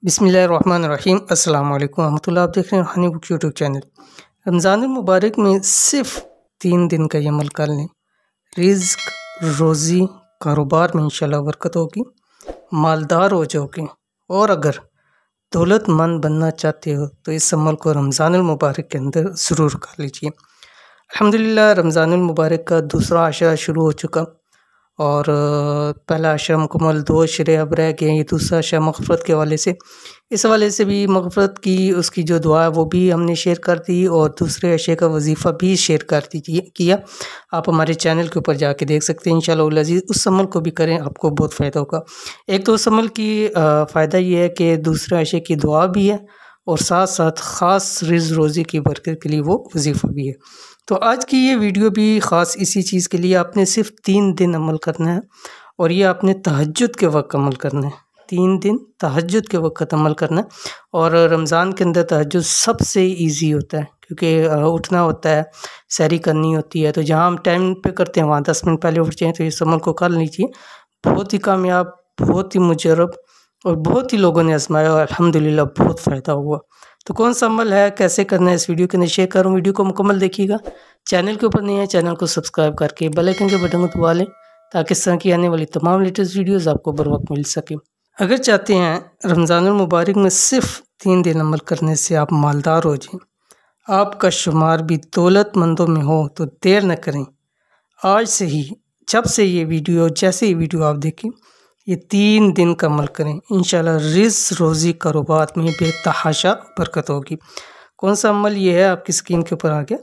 بسم اللہ الرحمن الرحیم۔ السلام علیکم ورحمۃ اللہ۔ آپ دیکھ رہے ہیں روحانی بک یوٹیوب چینل۔ رمضان المبارک میں صرف 3 دن کا یہ عمل کر لیں، رزق، روزی، کاروبار میں انشاءاللہ برکت ہوگی، مالدار ہو جاؤ گے۔ اور اگر دولت مند بننا چاہتے ہو تو اس عمل کو رمضان المبارک کے اندر ضرور کر لیجیے۔ الحمدللہ رمضان المبارک کا دوسرا عشرہ شروع ہو چکا اور پہلا عشرہ مکمل، 2 عشرے اب رہ گئے۔ یہ دوسرا عشرہ مغفرت کے حوالے سے، اس حوالے سے بھی مغفرت کی اس کی جو دعا ہے وہ بھی ہم نے شیئر کر دی اور دوسرے عشرے کا وظیفہ بھی شیئر کر کیا۔ آپ ہمارے چینل کے اوپر جا کے دیکھ سکتے ہیں انشاءاللہ العزیز۔ اس عمل کو بھی کریں، آپ کو بہت فائدہ ہوگا۔ ایک تو اس عمل کی فائدہ یہ ہے کہ دوسرے عشرے کی دعا بھی ہے اور ساتھ ساتھ خاص رزق روزی کی برکت کے لیے وہ وظیفہ بھی ہے۔ تو آج کی یہ ویڈیو بھی خاص اسی چیز کے لیے۔ آپ نے صرف 3 دن عمل کرنا ہے اور یہ آپ نے تہجد کے وقت عمل کرنا ہے۔ 3 دن تہجد کے وقت عمل کرنا ہے، اور رمضان کے اندر تہجد سب سے ایزی ہوتا ہے کیونکہ اٹھنا ہوتا ہے، سحری کرنی ہوتی ہے۔ تو جہاں ہم ٹائم پہ کرتے ہیں وہاں 10 منٹ پہلے اٹھ جائیں، تو اس عمل کو کر لیجیے۔ بہت ہی کامیاب، بہت ہی مجرب اور بہت ہی لوگوں نے آزمایا اور الحمدللہ بہت فائدہ ہوا۔ تو کون سا عمل ہے، کیسے کرنا ہے، اس ویڈیو کے اندر شیئر کروں۔ ویڈیو کو مکمل دیکھیے گا۔ چینل کے اوپر نہیں ہے، چینل کو سبسکرائب کر کے بیل آئکن کے بٹن کو دبا لیں تاکہ اس طرح کی آنے والی تمام لیٹسٹ ویڈیوز آپ کو بر وقت مل سکے۔ اگر چاہتے ہیں رمضان المبارک میں صرف 3 دن عمل کرنے سے آپ مالدار ہو جائیں، آپ کا شمار بھی دولت مندوں میں ہو، تو دیر نہ کریں، آج سے ہی، جب سے یہ ویڈیو، جیسے ہی ویڈیو آپ دیکھیں، یہ 3 دن کا عمل کریں، انشاءاللہ رزق روزی کاروبار میں بے تحاشا برکت ہوگی۔ کون سا عمل یہ ہے، آپ کی اسکرین کے اوپر آ گیا۔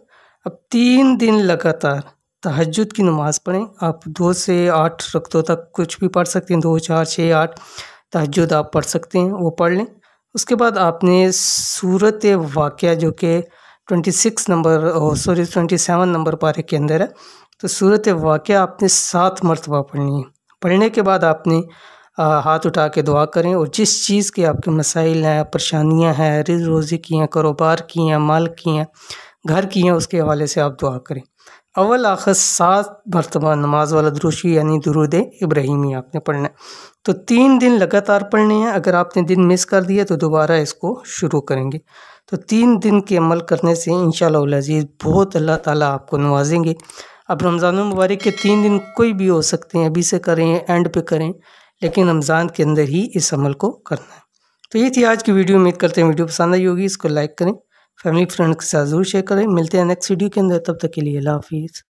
اب 3 دن لگاتار تہجد کی نماز پڑھیں۔ آپ 2 سے 8 رکعتوں تک کچھ بھی پڑھ سکتے ہیں، 2، 4، 6، 8 تہجد آپ پڑھ سکتے ہیں، وہ پڑھ لیں۔ اس کے بعد آپ نے سورۃ واقعہ جو کہ 27 نمبر پارے کے اندر ہے، تو سورۃ واقعہ آپ نے 7 مرتبہ پڑھنی ہے۔ پڑھنے کے بعد آپ نے ہاتھ اٹھا کے دعا کریں، اور جس چیز کے آپ کے مسائل ہیں، پریشانیاں ہیں، رزق روزی کی ہیں، کاروبار کی ہیں، مال کی ہیں، گھر کی ہیں، اس کے حوالے سے آپ دعا کریں۔ اول آخر 7 مرتبہ نماز والا دروشی یعنی درود ابراہیمی آپ نے پڑھنا ہے۔ تو 3 دن لگاتار پڑھنے ہیں۔ اگر آپ نے دن مس کر دیا تو دوبارہ اس کو شروع کریں گے۔ تو 3 دن کے عمل کرنے سے انشاءاللہ العزیز بہت اللہ تعالیٰ آپ کو نوازیں گے۔ اب رمضان المبارک کے 3 دن کوئی بھی ہو سکتے ہیں، ابھی سے کریں، اینڈ پہ کریں، لیکن رمضان کے اندر ہی اس عمل کو کرنا ہے۔ تو یہ تھی آج کی ویڈیو۔ امید کرتے ہیں ویڈیو پسند آئی ہوگی۔ اس کو لائک کریں، فیملی فرینڈ کے ساتھ ضرور شیئر کریں۔ ملتے ہیں نیکسٹ ویڈیو کے اندر، تب تک کے لیے اللہ حافظ۔